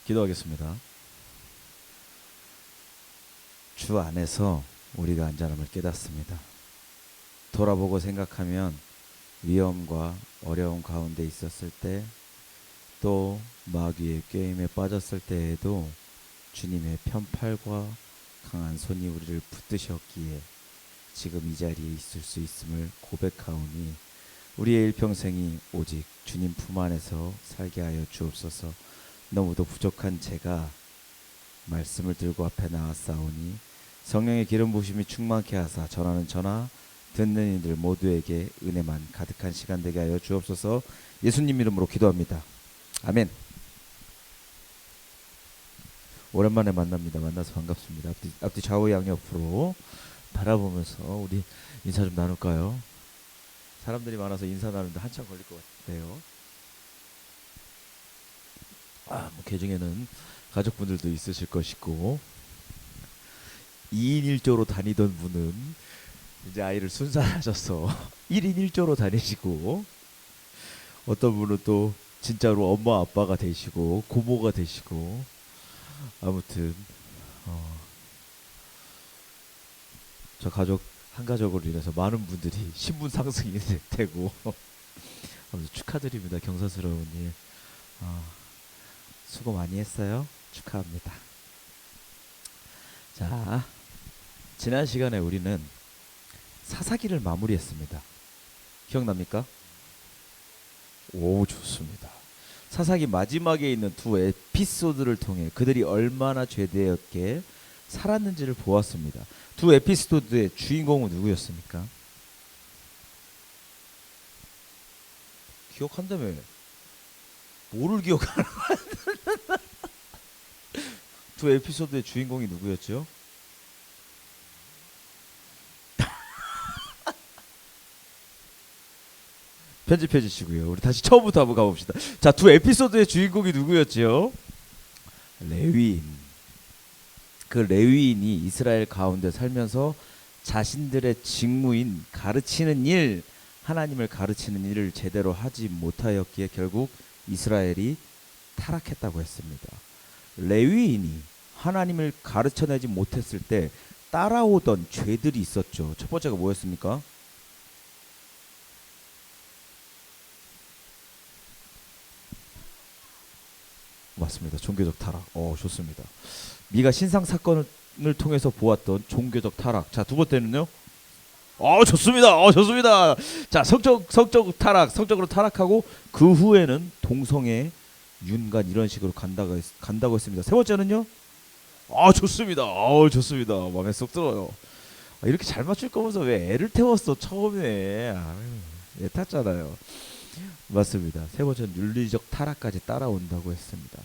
기도하겠습니다. 주 안에서 우리가 안전함을 깨닫습니다. 돌아보고 생각하면 위험과 어려움 가운데 있었을 때, 또 마귀의 꾀임에 빠졌을 때에도 주님의 편팔과 강한 손이 우리를 붙드셨기에 지금 이 자리에 있을 수 있음을 고백하오니, 우리의 일평생이 오직 주님 품 안에서 살게 하여 주옵소서. 너무도 부족한 제가 말씀을 들고 앞에 나왔사오니 성령의 기름 부으심이 충만케 하사 전하는 저나 듣는 이들 모두에게 은혜만 가득한 시간 되게 하여 주옵소서. 예수님 이름으로 기도합니다. 아멘. 오랜만에 만납니다. 만나서 반갑습니다. 앞뒤 좌우 양옆으로 바라보면서 우리 인사 좀 나눌까요? 사람들이 많아서 인사 나누는데 한참 걸릴 것 같아요. 뭐 개중에는 가족분들도 있으실 것이고, 2인 1조로 다니던 분은 이제 아이를 순산하셔서 1인 1조로 다니시고, 어떤 분은 또 진짜로 엄마 아빠가 되시고 고모가 되시고, 아무튼 저 가족 한 가족으로 인해서 많은 분들이 신분 상승이 되고 아무튼 축하드립니다. 경사스러운 일. 어, 수고 많이 했어요. 축하합니다. 자, 지난 시간에 우리는 사사기를 마무리했습니다. 기억납니까? 오, 좋습니다. 사사기 마지막에 있는 두 에피소드를 통해 그들이 얼마나 죄되었게 살았는지를 보았습니다. 두 에피소드의 주인공은 누구였습니까? 기억한다며. 뭐를 기억하는 거야? 두 에피소드의 주인공이 누구였죠? 편집해 주시고요. 우리 다시 처음부터 한번 가봅시다. 자, 두 에피소드의 주인공이 누구였죠? 레위인. 그 레위인이 이스라엘 가운데 살면서 자신들의 직무인 가르치는 일, 하나님을 가르치는 일을 제대로 하지 못하였기에 결국 이스라엘이 타락했다고 했습니다. 레위인이 하나님을 가르쳐내지 못했을 때 따라오던 죄들이 있었죠. 첫 번째가 뭐였습니까? 맞습니다. 종교적 타락. 좋습니다. 미가 신상 사건을 통해서 보았던 종교적 타락. 자, 두 번째는요? 좋습니다. 좋습니다. 자, 성적 타락, 성적으로 타락하고 그 후에는 동성애, 윤간 이런 식으로 간다고 했습니다. 세 번째는요? 좋습니다. 좋습니다. 마음에 쏙 들어요. 이렇게 잘 맞출 거면서 왜 애를 태웠어 처음에? 애 탔잖아요. 맞습니다. 세 번째는 윤리적 타락까지 따라온다고 했습니다.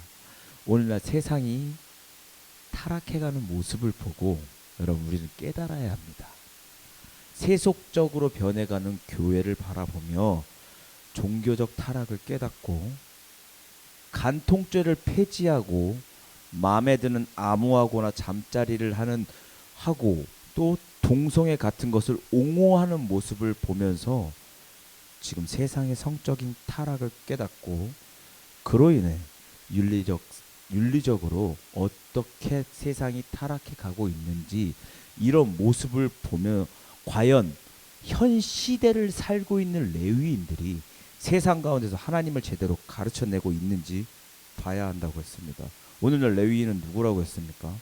오늘날 세상이 타락해가는 모습을 보고 여러분 우리는 깨달아야 합니다. 세속적으로 변해가는 교회를 바라보며 종교적 타락을 깨닫고 간통죄를 폐지하고 마음에 드는 암호하거나 잠자리를 하고 또 동성애 같은 것을 옹호하는 모습을 보면서 지금 세상의 성적인 타락을 깨닫고 그로 인해 윤리적으로 어떻게 세상이 타락해 가고 있는지 이런 모습을 보며 과연 현 시대를 살고 있는 레위인들이 세상 가운데서 하나님을 제대로 가르쳐내고 있는지 봐야 한다고 했습니다. 오늘날 레위인은 누구라고 했습니까?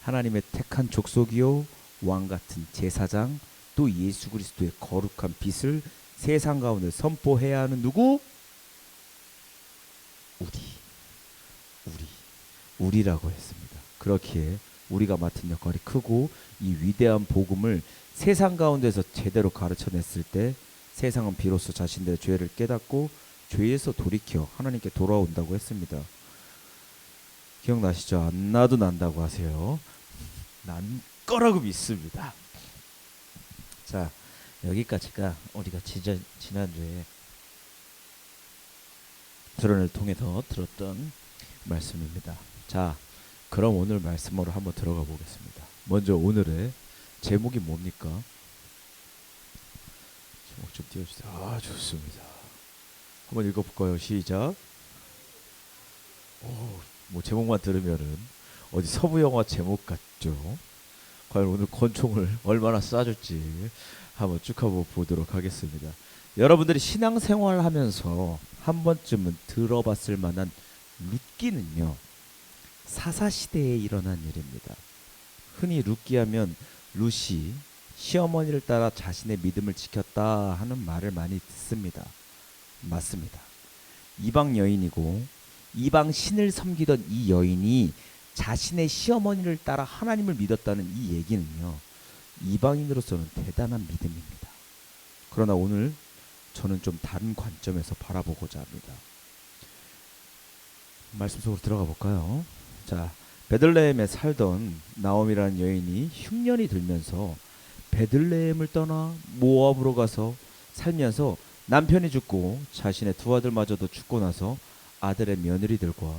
하나님의 택한 족속이요 왕같은 제사장, 또 예수 그리스도의 거룩한 빛을 세상 가운데 선포해야 하는 누구? 우리라고 했습니다. 그렇기에 우리가 맡은 역할이 크고 이 위대한 복음을 세상 가운데서 제대로 가르쳐냈을 때 세상은 비로소 자신들의 죄를 깨닫고 죄에서 돌이켜 하나님께 돌아온다고 했습니다. 기억나시죠? 안 나도 난다고 하세요. 난 거라고 믿습니다. 자, 여기까지가 우리가 지난주에 드론을 통해서 들었던 말씀입니다. 자, 그럼 오늘 말씀으로 한번 들어가 보겠습니다. 먼저 오늘의 제목이 뭡니까? 제목 좀 띄워주세요. 좋습니다. 한번 읽어볼까요? 시작. 오, 뭐 제목만 들으면은 어디 서부 영화 제목 같죠? 과연 오늘 권총을 얼마나 쏴줄지 한번 쭉 한번 보도록 하겠습니다. 여러분들이 신앙생활 하면서 한 번쯤은 들어봤을 만한 룻기는요, 사사시대에 일어난 일입니다. 흔히 룻기 하면 룻이 시어머니를 따라 자신의 믿음을 지켰다 하는 말을 많이 듣습니다. 맞습니다. 이방 여인이고 이방 신을 섬기던 이 여인이 자신의 시어머니를 따라 하나님을 믿었다는 이 얘기는요, 이방인으로서는 대단한 믿음입니다. 그러나 오늘 저는 좀 다른 관점에서 바라보고자 합니다. 말씀 속으로 들어가 볼까요? 자, 베들레헴에 살던 나옴이라는 여인이 흉년이 들면서 베들레헴을 떠나 모압으로 가서 살면서 남편이 죽고 자신의 두 아들마저도 죽고 나서 아들의 며느리들과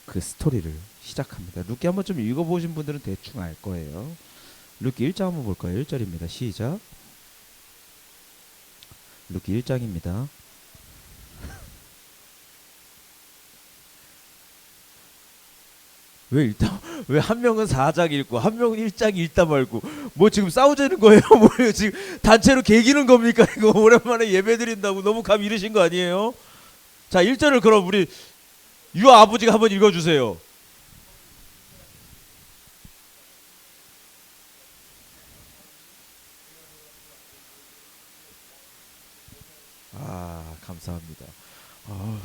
그 스토리를 시작합니다. 룻기 한번 좀 읽어보신 분들은 대충 알 거예요. 룻기 1장 한번 볼까요? 1절입니다. 시작. 룻기 1장입니다. 왜 읽다 왜 한 명은 4장 읽고 한 명은 1장 읽다 말고 뭐 지금 싸우자는 거예요? 뭐예요? 지금 단체로 개기는 겁니까? 이거 오랜만에 예배 드린다고 너무 감 잃으신 거 아니에요? 자, 1절을 그럼 우리 유 아버지가 한번 읽어 주세요. 아, 감사합니다. 아,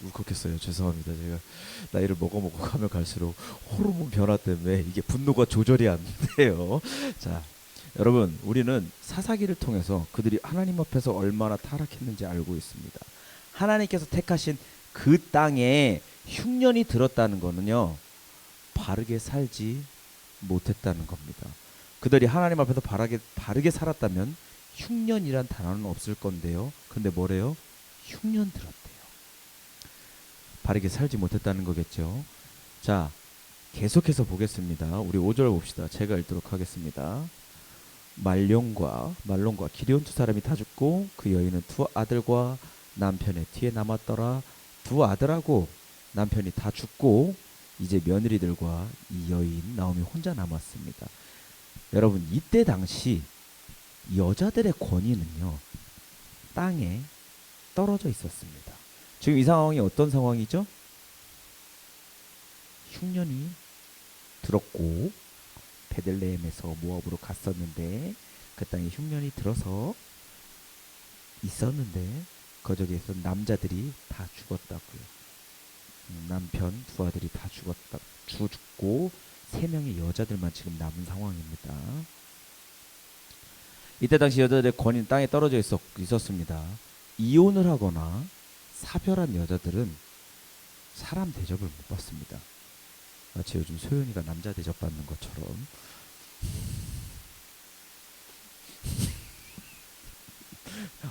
울컥했어요. 죄송합니다. 제가 나이를 먹어 가면 갈수록 호르몬 변화 때문에 이게 분노가 조절이 안 돼요. 자, 여러분, 우리는 사사기를 통해서 그들이 하나님 앞에서 얼마나 타락했는지 알고 있습니다. 하나님께서 택하신 그 땅에 흉년이 들었다는 거는요, 바르게 살지 못했다는 겁니다. 그들이 하나님 앞에서 바르게 살았다면 흉년이란 단어는 없을 건데요. 근데 뭐래요? 흉년 들었대요. 바르게 살지 못했다는 거겠죠. 자, 계속해서 보겠습니다. 우리 5절 봅시다. 제가 읽도록 하겠습니다. 말론과 기럐 두 사람이 다 죽고 그 여인은 두 아들과 남편의 뒤에 남았더라. 두 아들하고 남편이 다 죽고 이제 며느리들과 이 여인 나오미 혼자 남았습니다. 여러분, 이때 당시 여자들의 권위는요, 땅에 떨어져 있었습니다. 지금 이 상황이 어떤 상황이죠? 흉년이 들었고 베들레헴에서 모압으로 갔었는데 그 땅에 흉년이 들어서 있었는데 거기에서 남자들이 다 죽었다고요. 남편 두 아들이 다 죽고 세 명의 여자들만 지금 남은 상황입니다. 이때 당시 여자들의 권위는 땅에 떨어져 있었습니다. 이혼을 하거나 사별한 여자들은 사람 대접을 못 받습니다. 마치 요즘 소연이가 남자 대접 받는 것처럼.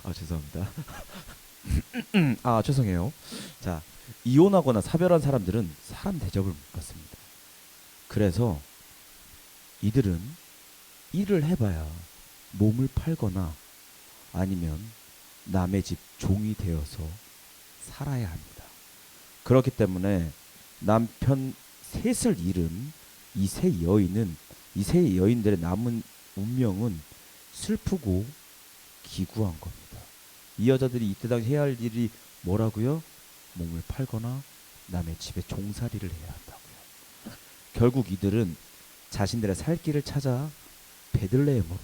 아, 죄송합니다. 아, 죄송해요. 자, 이혼하거나 사별한 사람들은 사람 대접을 못 받습니다. 그래서 이들은 일을 해봐야 몸을 팔거나 아니면 남의 집 종이 되어서 살아야 합니다. 그렇기 때문에 남편 셋을 잃은 이 세 여인들의 남은 운명은 슬프고 기구한 겁니다. 이 여자들이 이때 당시 해야 할 일이 뭐라고요? 몸을 팔거나 남의 집에 종살이를 해야 한다고요. 결국 이들은 자신들의 살 길을 찾아 베들레헴으로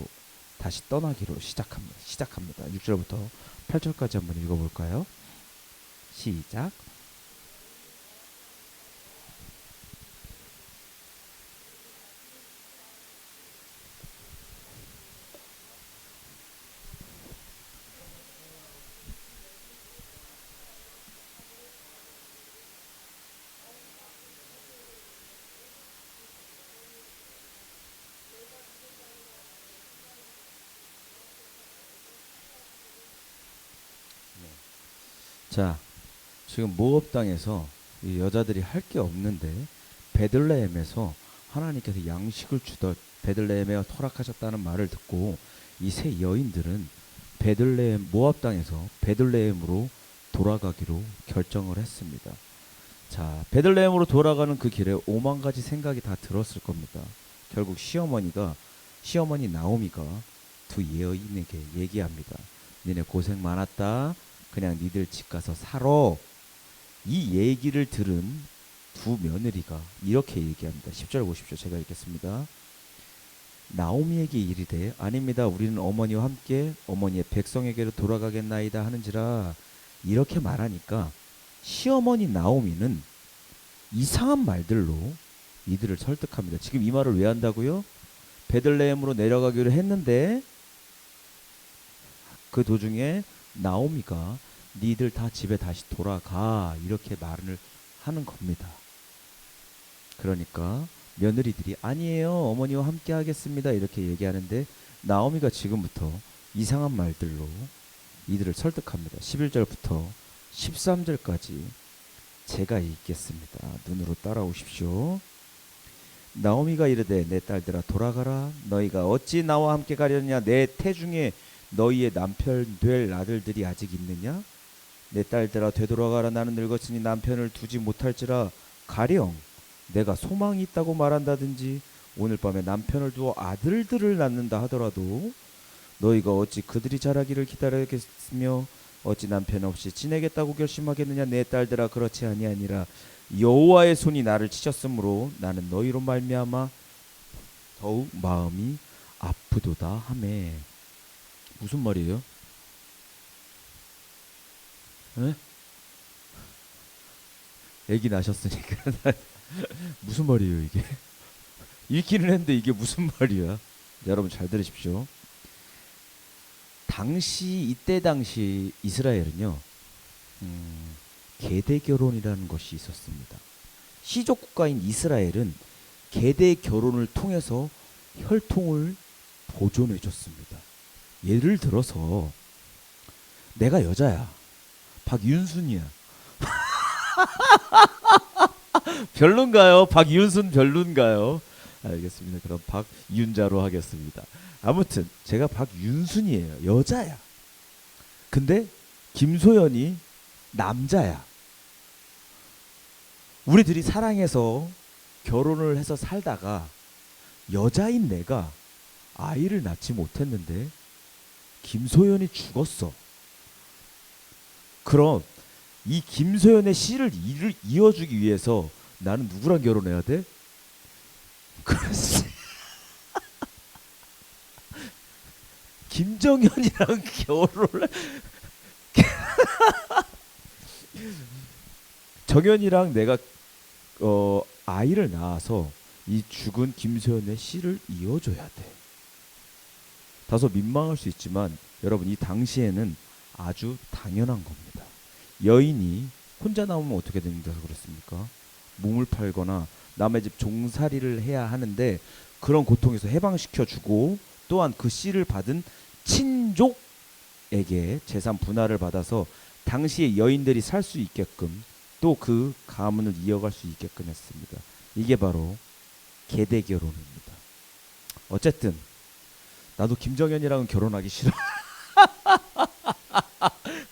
다시 떠나기로 시작합니다. 6절부터 8절까지 한번 읽어볼까요? 시작. 자, 지금 모압 땅에서 이 여자들이 할 게 없는데 베들레헴에서 하나님께서 양식을 주던 베들레헴에 허락하셨다는 말을 듣고 이 세 여인들은 베들레헴 모압 땅에서 베들레헴으로 돌아가기로 결정을 했습니다. 자, 베들레헴으로 돌아가는 그 길에 5만 가지 생각이 다 들었을 겁니다. 결국 시어머니 나오미가 두 여인에게 얘기합니다. 니네 고생 많았다. 그냥 니들 집 가서 살아. 이 얘기를 들은 두 며느리가 이렇게 얘기합니다. 10절 보십시오. 제가 읽겠습니다. 나오미에게 이르되 아닙니다. 우리는 어머니와 함께 어머니의 백성에게로 돌아가겠나이다 하는지라. 이렇게 말하니까 시어머니 나오미는 이상한 말들로 이들을 설득합니다. 지금 이 말을 왜 한다고요? 베들레헴으로 내려가기로 했는데 그 도중에 나오미가 니들 다 집에 다시 돌아가 이렇게 말을 하는 겁니다. 그러니까 며느리들이 아니에요. 어머니와 함께 하겠습니다. 이렇게 얘기하는데 나오미가 지금부터 이상한 말들로 이들을 설득합니다. 11절부터 13절까지 제가 읽겠습니다. 눈으로 따라오십시오. 나오미가 이르되 내 딸들아 돌아가라. 너희가 어찌 나와 함께 가려느냐. 내 태중에 너희의 남편 될 아들들이 아직 있느냐. 내 딸들아 되돌아가라. 나는 늙었으니 남편을 두지 못할지라. 가령 내가 소망이 있다고 말한다든지 오늘 밤에 남편을 두어 아들들을 낳는다 하더라도 너희가 어찌 그들이 자라기를 기다리겠으며 어찌 남편 없이 지내겠다고 결심하겠느냐. 내 딸들아 그렇지 아니하니라. 여호와의 손이 나를 치셨으므로 나는 너희로 말미암아 더욱 마음이 아프도다 하매. 무슨 말이에요? 에? 애기 나셨으니까 무슨 말이에요 이게? 읽기는 했는데 이게 무슨 말이야? 여러분 잘 들으십시오. 이때 당시 이스라엘은요, 계대 결혼이라는 것이 있었습니다. 시족 국가인 이스라엘은 계대 결혼을 통해서 혈통을 보존해 줬습니다. 예를 들어서 내가 여자야, 박윤순이야. 별론가요? 박윤순 별론가요? 알겠습니다. 그럼 박윤자로 하겠습니다. 아무튼 제가 박윤순이에요. 여자야. 근데 김소연이 남자야. 우리들이 사랑해서 결혼을 해서 살다가 여자인 내가 아이를 낳지 못했는데 김소연이 죽었어. 그럼 이 김소연의 씨를 이어주기 위해서 나는 누구랑 결혼해야 돼? 그렇지. 김정현이랑 결혼을 정현이랑 내가 아이를 낳아서 이 죽은 김소연의 씨를 이어줘야 돼. 다소 민망할 수 있지만 여러분 이 당시에는 아주 당연한 겁니다. 여인이 혼자 나오면 어떻게 된다고 그랬습니까? 몸을 팔거나 남의 집 종살이를 해야 하는데 그런 고통에서 해방시켜주고 또한 그 씨를 받은 친족에게 재산 분할을 받아서 당시의 여인들이 살 수 있게끔 또 그 가문을 이어갈 수 있게끔 했습니다. 이게 바로 계대 결혼입니다. 어쨌든 나도 김정현이랑은 결혼하기 싫어.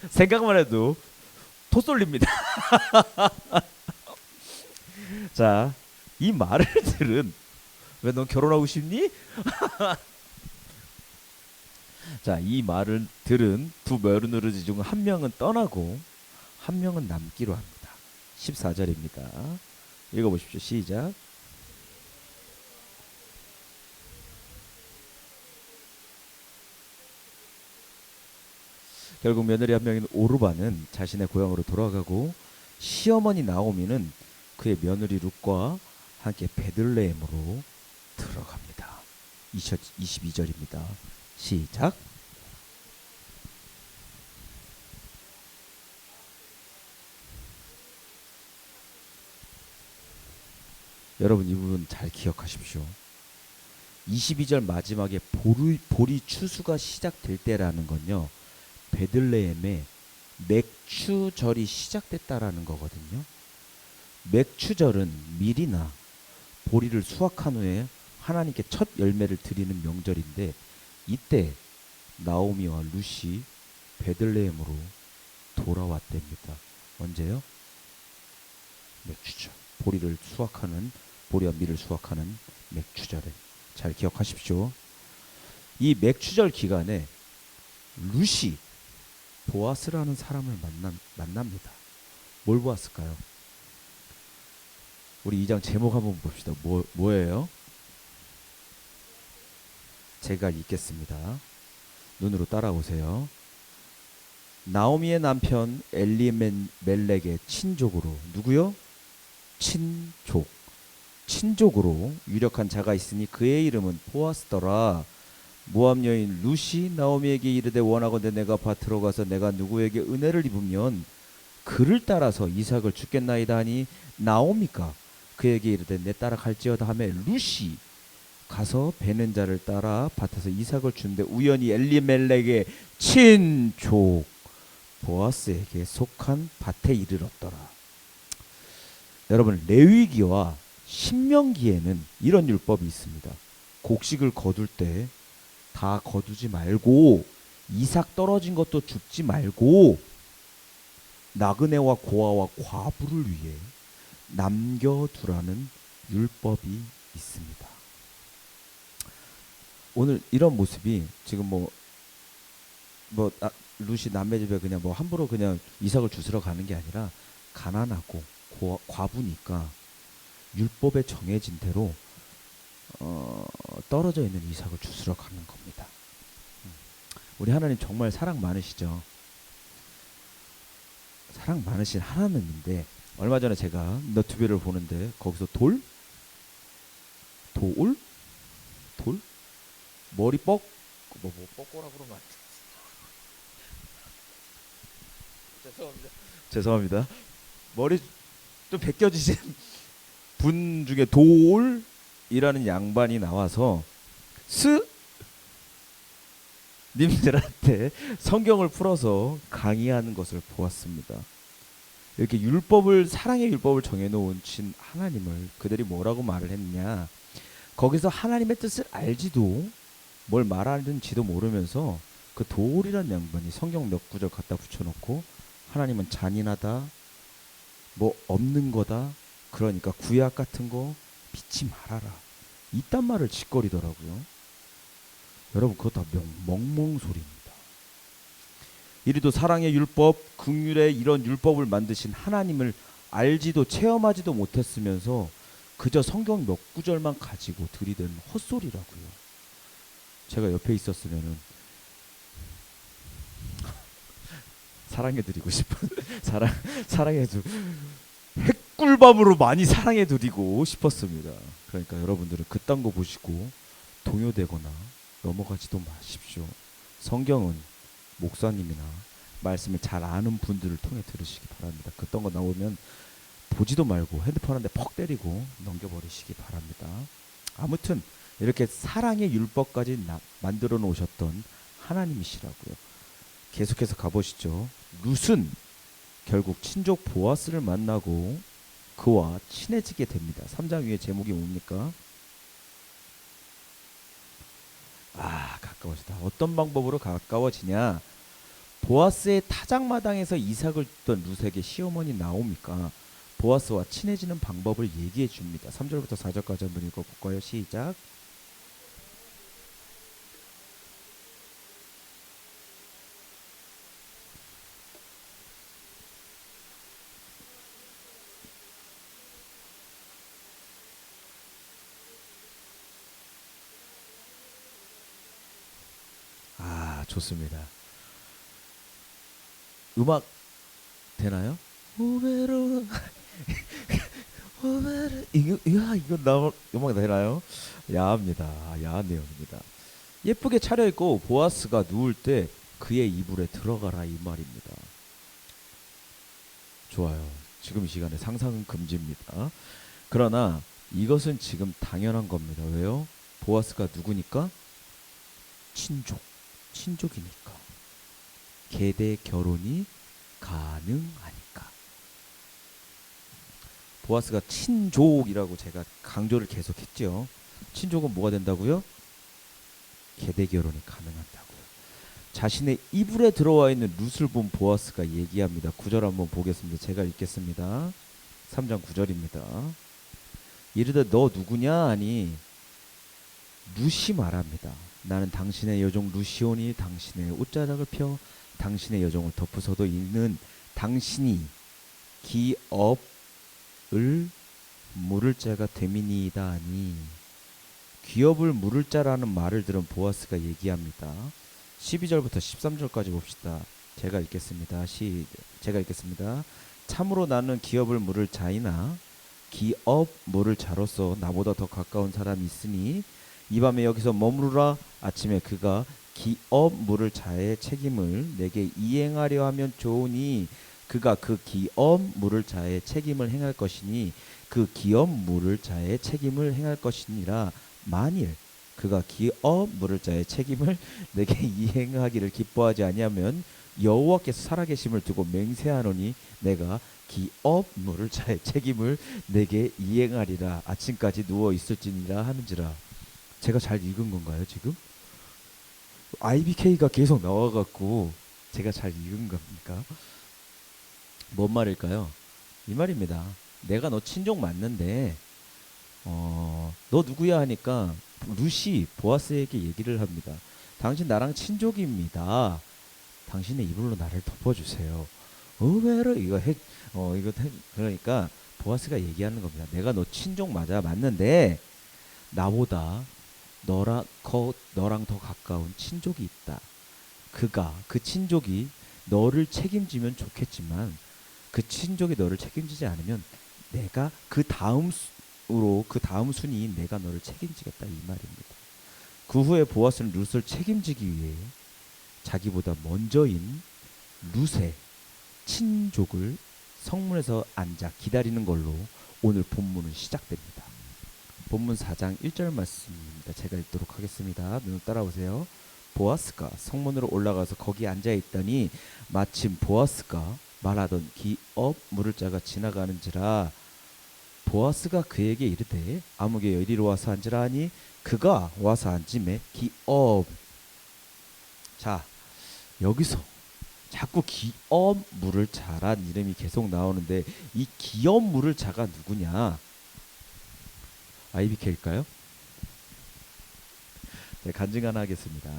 생각만 해도 토 쏠립니다. 자, 이 말을 들은 왜 넌 결혼하고 싶니? 자, 이 말을 들은 두 며느리 중 한 명은 떠나고 한 명은 남기로 합니다. 14절입니다. 읽어보십시오. 시작. 결국 며느리 한 명인 오르바는 자신의 고향으로 돌아가고 시어머니 나오미는 그의 며느리 룻과 함께 베들레헴으로 들어갑니다. 22절입니다. 시작. 여러분 이 부분 잘 기억하십시오. 22절 마지막에 보리 추수가 시작될 때라는 건요. 베들레헴에 맥추절이 시작됐다라는 거거든요. 맥추절은 밀이나 보리를 수확한 후에 하나님께 첫 열매를 드리는 명절인데 이때 나오미와 룻이 베들레헴으로 돌아왔답니다. 언제요? 맥추절. 보리를 수확하는, 보리와 밀을 수확하는 맥추절에. 잘 기억하십시오. 이 맥추절 기간에 룻이 보아스라는 사람을 만납니다. 뭘 보았을까요? 우리 2장 제목 한번 봅시다. 뭐예요? 제가 읽겠습니다. 눈으로 따라오세요. 나오미의 남편 엘리멜렉의 친족으로, 누구요? 친족으로 유력한 자가 있으니 그의 이름은 보아스더라. 모압 여인 룻이 나오미에게 이르되 원하건대 내가 밭으로 가서 내가 누구에게 은혜를 입으면 그를 따라서 이삭을 주겠나이다 하니 나오미가 그에게 이르되 내 따라 갈지어다 하며 룻이 가서 베는 자를 따라 밭에서 이삭을 준데 우연히 엘리멜렉의 친족 보아스에게 속한 밭에 이르렀더라. 여러분, 레위기와 신명기에는 이런 율법이 있습니다. 곡식을 거둘 때 다 거두지 말고, 이삭 떨어진 것도 줍지 말고, 나그네와 고아와 과부를 위해 남겨두라는 율법이 있습니다. 오늘 이런 모습이 지금 룻이 남의 집에 그냥 함부로 그냥 이삭을 주스러 가는 게 아니라 가난하고 과부니까 율법에 정해진 대로 떨어져 있는 이삭을 주스러 가는 겁니다. 우리 하나님 정말 사랑 많으시죠? 사랑 많으신 하나님인데, 얼마 전에 제가 너튜브를 보는데 거기서 돌? 머리 뻐꼬라 그러면 안 돼. 죄송합니다. 머리 좀 벗겨지신 분 중에 돌이라는 양반이 나와서 님들한테 성경을 풀어서 강의하는 것을 보았습니다. 이렇게 사랑의 율법을 정해놓은 신 하나님을 그들이 뭐라고 말을 했냐, 거기서 하나님의 뜻을 알지도 뭘 말하는지도 모르면서 그 돌이란 양반이 성경 몇 구절 갖다 붙여놓고 하나님은 잔인하다, 없는 거다, 그러니까 구약 같은 거 믿지 말아라, 이딴 말을 짓거리더라고요. 여러분, 그거 다 멍멍소리입니다. 이리도 사랑의 율법, 긍휼의 이런 율법을 만드신 하나님을 알지도 체험하지도 못했으면서 그저 성경 몇 구절만 가지고 들이대는 헛소리라고요. 제가 옆에 있었으면은 사랑해드리고 싶은 사랑해도 핵꿀밤으로 많이 사랑해드리고 싶었습니다. 그러니까 여러분들은 그딴 거 보시고 동요되거나 넘어가지도 마십시오. 성경은 목사님이나 말씀을 잘 아는 분들을 통해 들으시기 바랍니다. 그딴 거 나오면 보지도 말고 핸드폰 한 대 퍽 때리고 넘겨버리시기 바랍니다. 아무튼 이렇게 사랑의 율법까지 만들어 놓으셨던 하나님이시라고요. 계속해서 가보시죠. 룻은 결국 친족 보아스를 만나고 그와 친해지게 됩니다. 3장 위에 제목이 뭡니까? 가까워지다. 어떤 방법으로 가까워지냐? 보아스의 타작마당에서 이삭을 줬던 룻에게 시어머니 나오미가 보아스와 친해지는 방법을 얘기해 줍니다. 3절부터 4절까지 한번 읽어볼까요? 시작. 좋습니다. 음악 되나요? 오베로 오베로 이거 음악 되나요? 야합니다. 야한 내용입니다. 예쁘게 차려입고 보아스가 누울 때 그의 이불에 들어가라, 이 말입니다. 좋아요. 지금 이 시간에 상상은 금지입니다. 그러나 이것은 지금 당연한 겁니다. 왜요? 보아스가 누구니까? 친족이니까. 계대 결혼이 가능하니까. 보아스가 친족이라고 제가 강조를 계속했죠. 친족은 뭐가 된다고요? 계대 결혼이 가능하다고요. 자, 자신의 이불에 들어와 있는 룻을 본 보아스가 얘기합니다. 9절 한번 보겠습니다. 제가 읽겠습니다. 3장 9절입니다. 이르되 너 누구냐 하니 룻이 말합니다. 나는 당신의 여종 룻이오니 당신의 옷자락을 펴 당신의 여종을 덮으서도 이는 당신이 기업을 물을 자가 됨이니이다 하니 기업을 물을 자라는 말을 들은 보아스가 얘기합니다. 12절부터 13절까지 봅시다. 제가 읽겠습니다. 참으로 나는 기업을 물을 자이나 기업 물을 자로서 나보다 더 가까운 사람이 있으니 이 밤에 여기서 머무르라. 아침에 그가 기업 물을 자의 책임을 내게 이행하려 하면 좋으니 그가 그 기업 물을 자의 책임을 행할 것이니 그 기업 물을 자의 책임을 행할 것이니라. 만일 그가 기업 물을 자의 책임을 내게 이행하기를 기뻐하지 아니하면 여호와께서 살아계심을 두고 맹세하노니 내가 기업 물을 자의 책임을 내게 이행하리라. 아침까지 누워 있을지니라 하는지라. 제가 잘 읽은 건가요 지금? IBK가 계속 나와갖고 제가 잘 읽은 겁니까? 뭔 말일까요? 이 말입니다. 내가 너 친족 맞는데 너 누구야 하니까 룻이 보아스에게 얘기를 합니다. 당신 나랑 친족입니다. 당신의 이불로 나를 덮어주세요. 의외로 그러니까 보아스가 얘기하는 겁니다. 내가 너 친족 맞는데 나보다 너랑 더 가까운 친족이 있다. 그 친족이 너를 책임지면 좋겠지만 그 친족이 너를 책임지지 않으면 내가 그 다음 순위인 내가 너를 책임지겠다 이 말입니다. 그 후에 보아스는 룻을 책임지기 위해 자기보다 먼저인 룻의 친족을 성문에서 앉아 기다리는 걸로 오늘 본문은 시작됩니다. 본문 4장 1절 말씀입니다. 제가 읽도록 하겠습니다. 눈을 따라오세요. 보아스가 성문으로 올라가서 거기 앉아 있더니 마침 보아스가 말하던 기업 물을 자가 지나가는지라. 보아스가 그에게 이르되 아무개여 이리로 와서 앉으라 하니 그가 와서 앉음에 기업. 자, 여기서 자꾸 기업 물을 자란 이름이 계속 나오는데 이 기업 물을 자가 누구냐? IBK일까요? 네, 간증 하나 하겠습니다.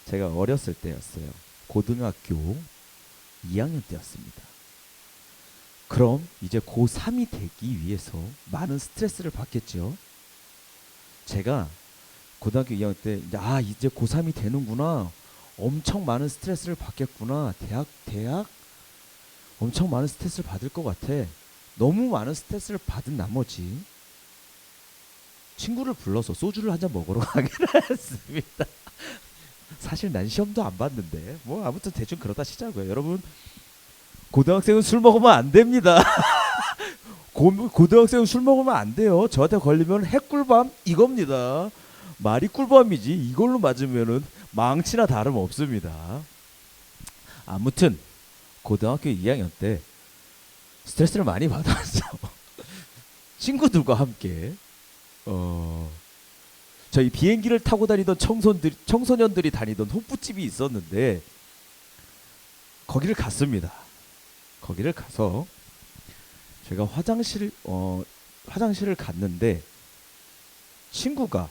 제가 어렸을 때였어요. 고등학교 2학년 때였습니다. 그럼 이제 고3이 되기 위해서 많은 스트레스를 받겠죠. 제가 고등학교 2학년 때 이제 고3이 되는구나. 엄청 많은 스트레스를 받겠구나. 대학 엄청 많은 스트레스를 받을 것 같아. 너무 많은 스트레스를 받은 나머지 친구를 불러서 소주를 한잔 먹으러 가기로 했습니다. 사실 난 시험도 안 봤는데 뭐 아무튼 대충 그러다 치자고요. 여러분 고등학생은 술 먹으면 안 됩니다. 고등학생은 술 먹으면 안 돼요. 저한테 걸리면 핵꿀밤 이겁니다. 말이 꿀밤이지 이걸로 맞으면은 망치나 다름없습니다. 아무튼 고등학교 2학년 때 스트레스를 많이 받았죠. 친구들과 함께 저희 비행기를 타고 다니던 청소년들이 다니던 호프집이 있었는데 거기를 갔습니다. 거기를 가서 제가 화장실을 갔는데 친구가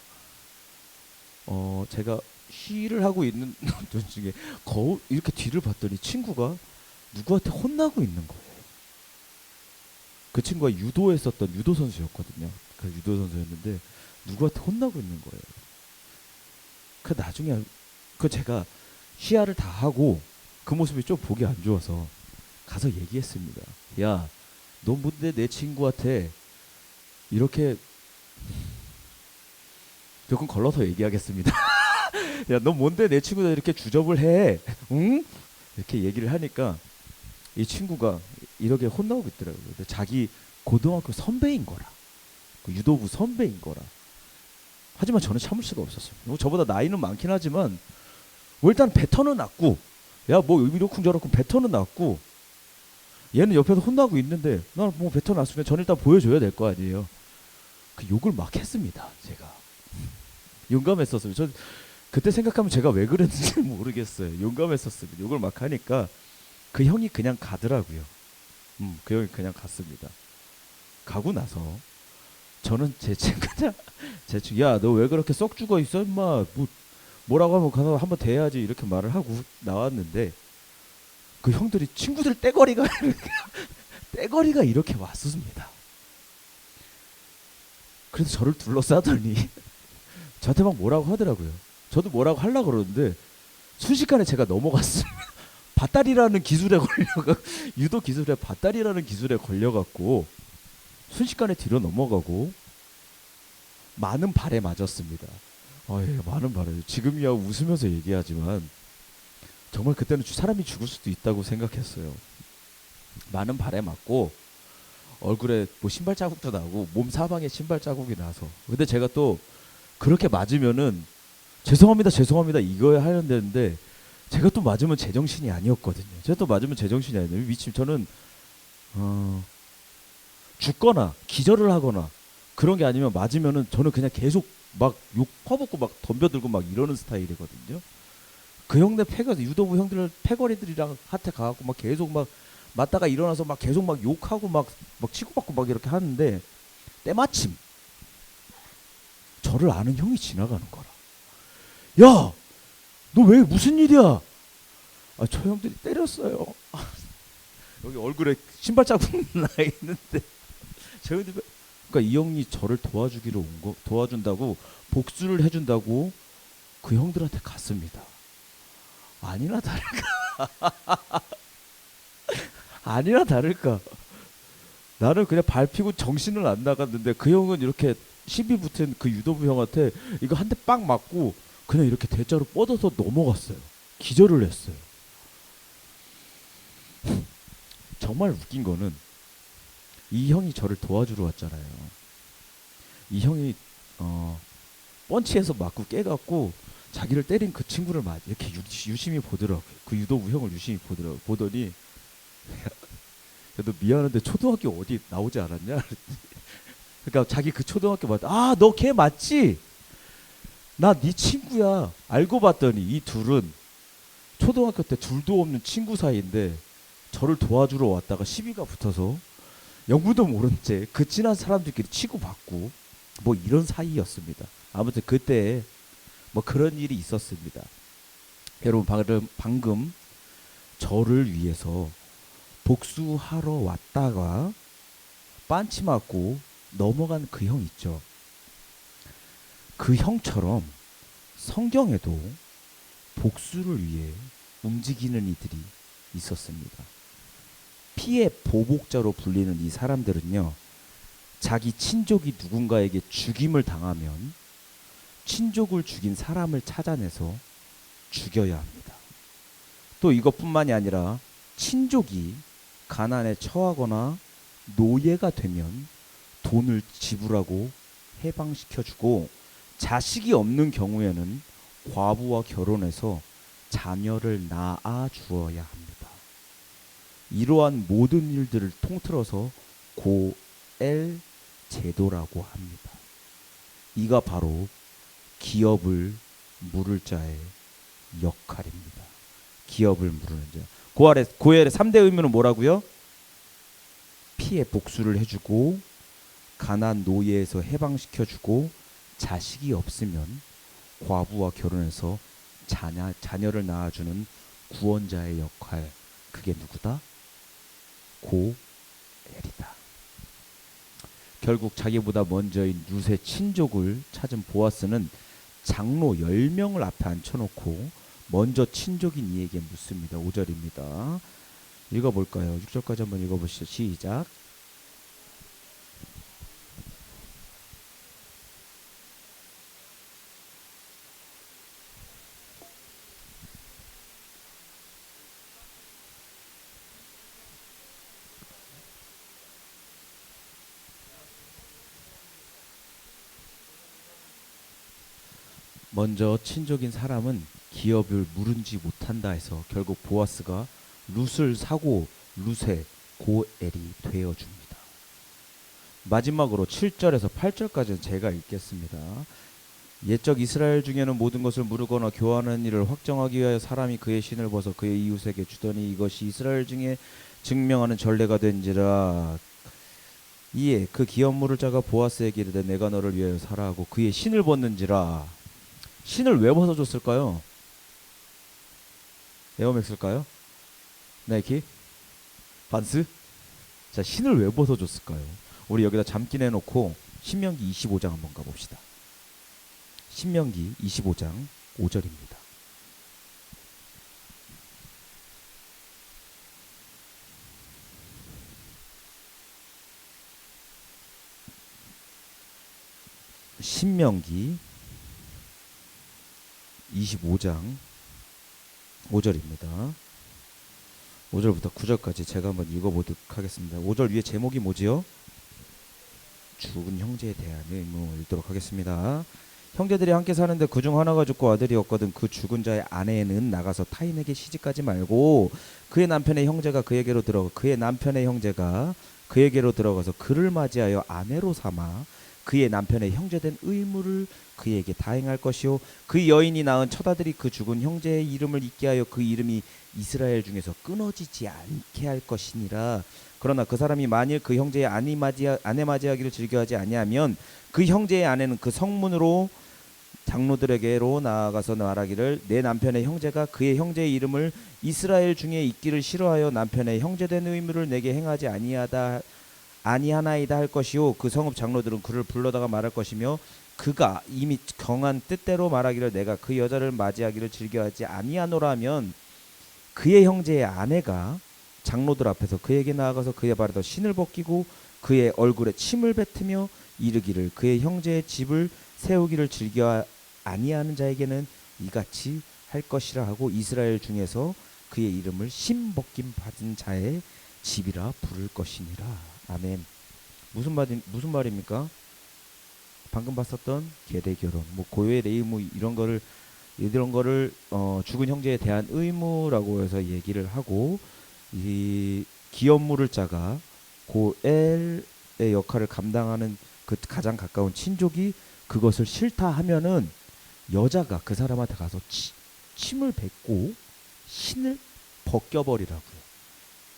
제가 쉬를 하고 있는 도중에 거울 이렇게 뒤를 봤더니 친구가 누구한테 혼나고 있는 거예요. 그 친구가 유도했었던 유도 선수였거든요. 그 유도 선수였는데 누구한테 혼나고 있는 거예요. 그 나중에 제가 시야를 다 하고 그 모습이 좀 보기 안 좋아서 가서 얘기했습니다. 야, 너 뭔데 내 친구한테 이렇게 조금 걸러서 얘기하겠습니다. 야, 너 뭔데 내 친구한테 이렇게 주접을 해? 응? 이렇게 얘기를 하니까 이 친구가 이렇게 혼나고 있더라고요. 근데 자기 고등학교 선배인 거라. 그 유도부 선배인 거라. 하지만 저는 참을 수가 없었어요. 뭐 저보다 나이는 많긴 하지만 뭐 일단 뱉어는 놨고 야 뭐 이러쿵저러쿵 뱉어는 놨고 얘는 옆에서 혼나고 있는데 난 뭐 뱉어놨으면 저는 일단 보여줘야 될 거 아니에요. 그 욕을 막 했습니다. 제가 용감했었어요. 그때 생각하면 제가 왜 그랬는지 모르겠어요. 용감했었습니다. 욕을 막 하니까 그 형이 그냥 가더라고요. 그 형이 그냥 갔습니다. 가고 나서 저는 제 친구냐, 제 친구, 야, 너 왜 그렇게 썩 죽어 있어, 임마. 뭐라고 하면 가서 한번 대야지 이렇게 말을 하고 나왔는데 그 형들이 친구들 떼거리가 떼거리가 이렇게 왔습니다. 그래서 저를 둘러싸더니 저한테 막 뭐라고 하더라고요. 저도 뭐라고 하려고 그러는데 순식간에 제가 넘어갔습니다. 밭다리라는 기술에 걸려가 유도 기술에 밭다리라는 기술에 걸려갖고 순식간에 뒤로 넘어가고 많은 발에 맞았습니다. 예, 많은 발에. 지금이야 웃으면서 얘기하지만 정말 그때는 사람이 죽을 수도 있다고 생각했어요. 많은 발에 맞고 얼굴에 뭐 신발 자국도 나고 몸 사방에 신발 자국이 나서. 근데 제가 또 그렇게 맞으면은 죄송합니다, 죄송합니다 이거야 하면 되는데 제가 또 맞으면 제정신이 아니었거든요. 제가 또 맞으면 제정신이 아니에요. 미친 저는 죽거나 기절을 하거나 그런 게 아니면 맞으면은 저는 그냥 계속 막 욕 퍼붓고 막 덤벼들고 막 이러는 스타일이거든요. 그 형네 유도부 형들 패거리들이랑 한테 가갖고 막 계속 막 맞다가 일어나서 막 계속 막 욕하고 막 치고받고 막 이렇게 하는데 때마침 저를 아는 형이 지나가는 거라. 야, 너 왜 무슨 일이야? 저 형들이 때렸어요. 여기 얼굴에 신발 자국 나 있는데 저 형들이 그러니까 이 형이 저를 도와주기로 온 거, 도와준다고 복수를 해준다고 그 형들한테 갔습니다. 아니나 다를까? 아니나 다를까? 나는 그냥 밟히고 정신을 안 나갔는데 그 형은 이렇게 시비 붙은 그 유도부 형한테 이거 한 대 빵 맞고 그냥 이렇게 대자로 뻗어서 넘어갔어요. 기절을 했어요. 정말 웃긴 거는 이 형이 저를 도와주러 왔잖아요. 이 형이 펀치해서 맞고 깨갖고 자기를 때린 그 친구를 이렇게 유심히 보더라고요. 그 유도부 형을 유심히 보더라고요. 보더니 너 미안한데 초등학교 어디 나오지 않았냐? 그러니까 자기 그 초등학교 너 걔 맞지? 나 네 친구야. 알고 봤더니 이 둘은 초등학교 때 둘도 없는 친구 사이인데 저를 도와주러 왔다가 시비가 붙어서 영문도 모른 채 그 친한 사람들끼리 치고받고 뭐 이런 사이였습니다. 아무튼 그때 뭐 그런 일이 있었습니다. 여러분 방금 저를 위해서 복수하러 왔다가 빤치 맞고 넘어간 그 형 있죠. 그 형처럼 성경에도 복수를 위해 움직이는 이들이 있었습니다. 피의 보복자로 불리는 이 사람들은요, 자기 친족이 누군가에게 죽임을 당하면 친족을 죽인 사람을 찾아내서 죽여야 합니다. 또 이것뿐만이 아니라 친족이 가난에 처하거나 노예가 되면 돈을 지불하고 해방시켜주고 자식이 없는 경우에는 과부와 결혼해서 자녀를 낳아 주어야 합니다. 이러한 모든 일들을 통틀어서 고엘 제도라고 합니다. 이가 바로 기업을 물을 자의 역할입니다. 기업을 물는 자. 고엘의 3대 의무는 뭐라고요? 피해 복수를 해주고 가난 노예에서 해방시켜주고 자식이 없으면 과부와 결혼해서 자녀를 낳아주는 구원자의 역할. 그게 누구다? 고엘이다. 결국 자기보다 먼저인 룻의 친족을 찾은 보아스는 장로 10명을 앞에 앉혀놓고 먼저 친족인 이에게 묻습니다. 5절입니다. 읽어볼까요? 6절까지 한번 읽어보시죠. 시작. 먼저 친족인 사람은 기업을 물은지 못한다 해서 결국 보아스가 룻을 사고 룻의 고엘이 되어줍니다. 마지막으로 7절에서 8절까지는 제가 읽겠습니다. 옛적 이스라엘 중에는 모든 것을 무르거나 교환하는 일을 확정하기 위하여 사람이 그의 신을 벗어 그의 이웃에게 주더니 이것이 이스라엘 중에 증명하는 전례가 된지라. 이에 그 기업물을 자가 보아스에게 이르되 내가 너를 위하여 살아 하고 그의 신을 벗는지라. 신을 왜 벗어줬을까요? 에어맥스일까요? 나이키? 반스? 자, 신을 왜 벗어줬을까요? 우리 여기다 잠기 내놓고 신명기 25장 한번 가봅시다. 신명기 25장 5절입니다. 신명기 25장 5절입니다. 5절부터 9절까지 제가 한번 읽어보도록 하겠습니다. 5절 위에 제목이 뭐지요? 죽은 형제에 대한 의무. 읽도록 하겠습니다. 형제들이 함께 사는데 그중 하나가 죽고 아들이 없거든 그 죽은 자의 아내는 나가서 타인에게 시집가지 말고 그의 남편의 형제가 그에게로 들어가 그의 남편의 형제가 그에게로 들어가서 그를 맞이하여 아내로 삼아 그의 남편의 형제된 의무를 그에게 다행할 것이요 그 여인이 낳은 처자들이 그 죽은 형제의 이름을 잊게 하여 그 이름이 이스라엘 중에서 끊어지지 않게 할 것이니라. 그러나 그 사람이 만일 그 형제의 아내 맞이하기를 즐겨하지 아니하면 그 형제의 아내는 그 성문으로 장로들에게로 나아가서 말하기를 내 남편의 형제가 그의 형제의 이름을 이스라엘 중에 있기를 싫어하여 남편의 형제된 의무를 내게 행하지 아니하나이다 할 것이요 그 성읍 장로들은 그를 불러다가 말할 것이며 그가 이미 정한 뜻대로 말하기를 내가 그 여자를 맞이하기를 즐겨하지 아니하노라 하면 그의 형제의 아내가 장로들 앞에서 그에게 나아가서 그의 발에다 신을 벗기고 그의 얼굴에 침을 뱉으며 이르기를 그의 형제의 집을 세우기를 즐겨 아니하는 자에게는 이같이 할 것이라 하고 이스라엘 중에서 그의 이름을 신 벗김 받은 자의 집이라 부를 것이니라. 아멘. 무슨 말입니까? 방금 봤었던 계대 결혼, 뭐 고유의 의무 이런 거를 죽은 형제에 대한 의무라고 해서 얘기를 하고 이 기업물을 자가 고엘의 역할을 감당하는 그 가장 가까운 친족이 그것을 싫다 하면은 여자가 그 사람한테 가서 침을 뱉고 신을 벗겨버리라고요.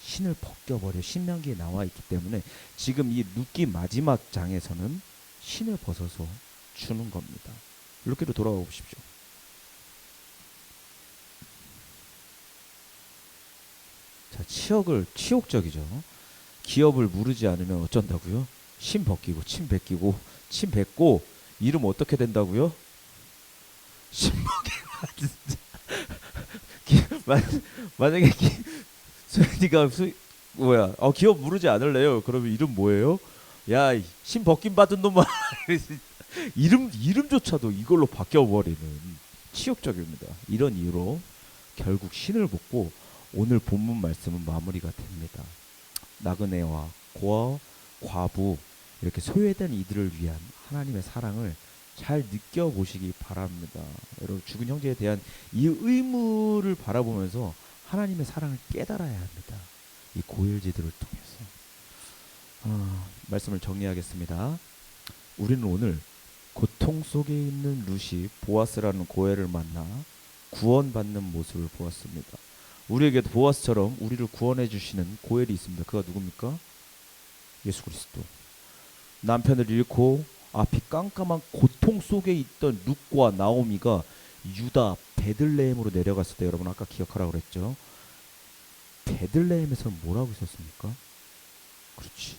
신을 벗겨버려. 신명기에 나와 있기 때문에 지금 이 룻기 마지막 장에서는 신을 벗어서 주는 겁니다. 룻기로 돌아가 보십시오. 자, 치욕적이죠. 기업을 무르지 않으면 어쩐다고요? 신 벗기고 침 뱉기고 침 뱉고 이름 어떻게 된다고요? 신먹이 만약에 수현이가 뭐야? 기업 무르지 않을래요? 그러면 이름 뭐예요? 야, 신 벗김 받은 놈만 이름조차도 이걸로 바뀌어버리는 치욕적입니다. 이런 이유로 결국 신을 벗고 오늘 본문 말씀은 마무리가 됩니다. 나그네와 과부 이렇게 소외된 이들을 위한 하나님의 사랑을 잘 느껴보시기 바랍니다. 여러분 죽은 형제에 대한 이 의무를 바라보면서 하나님의 사랑을 깨달아야 합니다. 이 고일지들을 통해서 말씀을 정리하겠습니다. 우리는 오늘 고통 속에 있는 룻이 보아스라는 고엘을 만나 구원받는 모습을 보았습니다. 우리에게도 보아스처럼 우리를 구원해 주시는 고엘이 있습니다. 그가 누굽니까? 예수 그리스도. 남편을 잃고 앞이 깜깜한 고통 속에 있던 룻과 나오미가 유다 베들레헴으로 내려갔을 때 여러분 아까 기억하라고 그랬죠. 베들레헴에서는 뭐라고 있었습니까? 그렇지.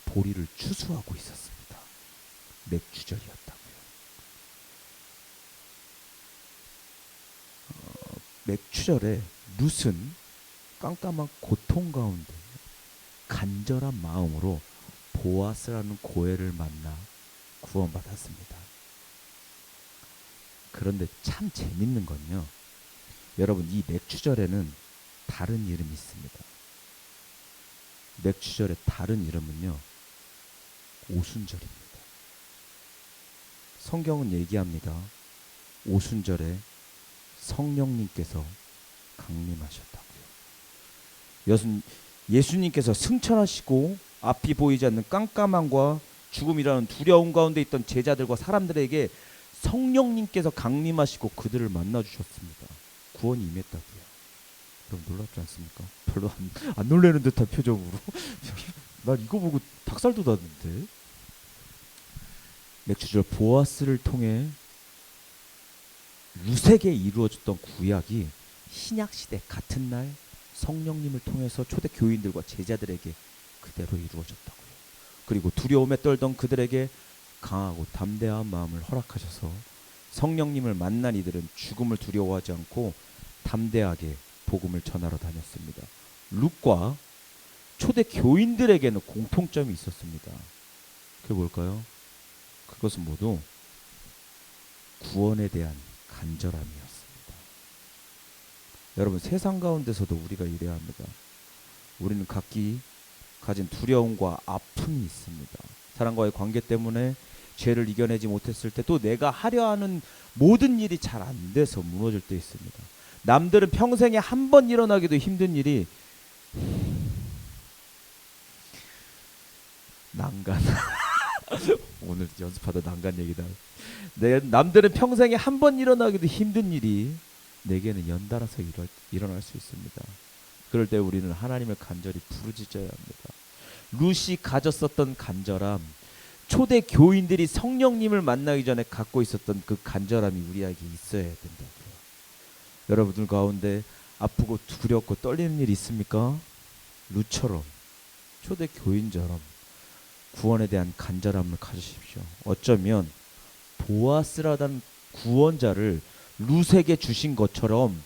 보리를 추수하고 있었습니다. 맥주절이었다고요. 맥주절에 룻은 깜깜한 고통 가운데 간절한 마음으로 보아스라는 고엘을 만나 구원받았습니다. 그런데 참 재밌는 건요. 여러분 이 맥주절에는 다른 이름이 있습니다. 맥주절의 다른 이름은요. 오순절입니다. 성경은 얘기합니다. 오순절에 성령님께서 강림하셨다고요. 예수님께서 승천하시고 앞이 보이지 않는 깜깜함과 죽음이라는 두려움 가운데 있던 제자들과 사람들에게 성령님께서 강림하시고 그들을 만나 주셨습니다. 구원이 임했다고요. 여러분 놀랍지 않습니까? 별로 안 놀라는 듯한 표정으로 난 이거 보고 닭살 돋았는데. 맥주절 보아스를 통해 루색에 이루어졌던 구약이 신약시대 같은 날 성령님을 통해서 초대 교인들과 제자들에게 그대로 이루어졌다고요. 그리고 두려움에 떨던 그들에게 강하고 담대한 마음을 허락하셔서 성령님을 만난 이들은 죽음을 두려워하지 않고 담대하게 복음을 전하러 다녔습니다. 룻과 초대 교인들에게는 공통점이 있었습니다. 그게 뭘까요? 그것은 모두 구원에 대한 간절함이었습니다. 여러분 세상 가운데서도 우리가 이래야 합니다. 우리는 각기 가진 두려움과 아픔이 있습니다. 사람과의 관계 때문에 죄를 이겨내지 못했을 때 또 내가 하려 하는 모든 일이 잘 안 돼서 무너질 때 있습니다. 남들은 평생에 한 번 일어나기도 힘든 일이 난간 오늘 연습하다 난간 얘기다. 남들은 평생에 한 번 일어나기도 힘든 일이 내게는 연달아서 일어날 수 있습니다. 그럴 때 우리는 하나님을 간절히 부르짖어야 합니다. 룻이 가졌었던 간절함, 초대 교인들이 성령님을 만나기 전에 갖고 있었던 그 간절함이 우리에게 있어야 된다고요. 여러분들 가운데 아프고 두렵고 떨리는 일 있습니까? 룻처럼 초대 교인처럼 구원에 대한 간절함을 가지십시오. 어쩌면 보아스라던 구원자를 룻에게 주신 것처럼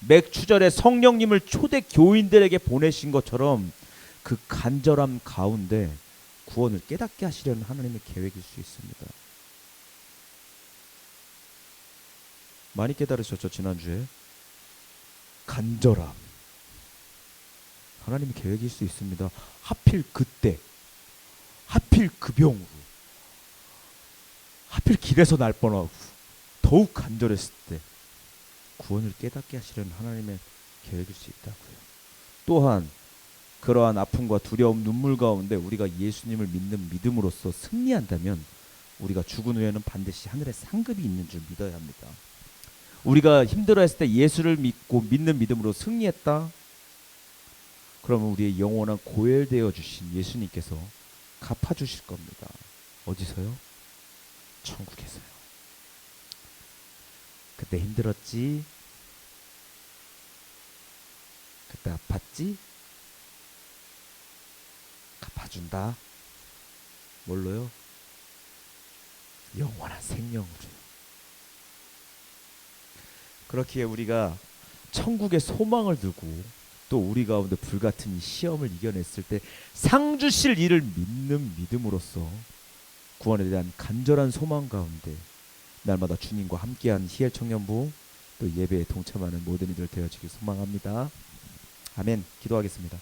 맥추절에 성령님을 초대 교인들에게 보내신 것처럼 그 간절함 가운데 구원을 깨닫게 하시려는 하나님의 계획일 수 있습니다. 많이 깨달으셨죠? 지난주에 간절함 하나님의 계획일 수 있습니다. 하필 그때, 하필 그 병으로, 하필 길에서 날 뻔하고 더욱 간절했을 때 구원을 깨닫게 하시려는 하나님의 계획일 수 있다고요. 또한 그러한 아픔과 두려움, 눈물 가운데 우리가 예수님을 믿는 믿음으로써 승리한다면 우리가 죽은 후에는 반드시 하늘에 상급이 있는 줄 믿어야 합니다. 우리가 힘들어했을 때 예수를 믿고 믿는 믿음으로 승리했다? 그러면 우리의 영원한 고혈되어 주신 예수님께서 갚아주실 겁니다. 어디서요? 천국에서요. 그때 힘들었지? 그때 아팠지? 갚아준다. 뭘로요? 영원한 생명으로요. 그렇기에 우리가 천국의 소망을 두고 또 우리 가운데 불같은 이 시험을 이겨냈을 때 상 주실 이를 믿는 믿음으로써 구원에 대한 간절한 소망 가운데 날마다 주님과 함께한 희엘 청년부 또 예배에 동참하는 모든 이들 되어지길 소망합니다. 아멘. 기도하겠습니다.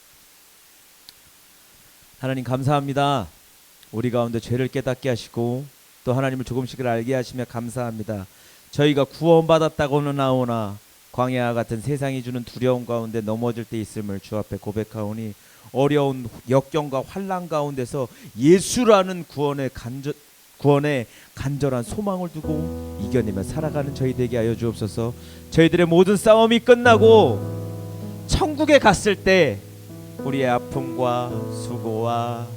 하나님 감사합니다. 우리 가운데 죄를 깨닫게 하시고 또 하나님을 조금씩 알게 하시며 감사합니다. 저희가 구원받았다고는 하오나 광야와 같은 세상이 주는 두려움 가운데 넘어질 때 있음을 주 앞에 고백하오니 어려운 역경과 환난 가운데서 예수라는 구원의 간절한 소망을 두고 이겨내며 살아가는 저희 되게 하여 주옵소서. 저희들의 모든 싸움이 끝나고 천국에 갔을 때 우리의 아픔과 수고와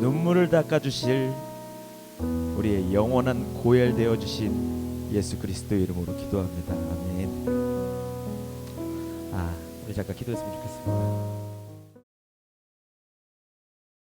눈물을 닦아주실 우리의 영원한 고혈 되어주신 예수 그리스도 이름으로 기도합니다. 아멘. 우리 잠깐 기도했으면 좋겠습니다.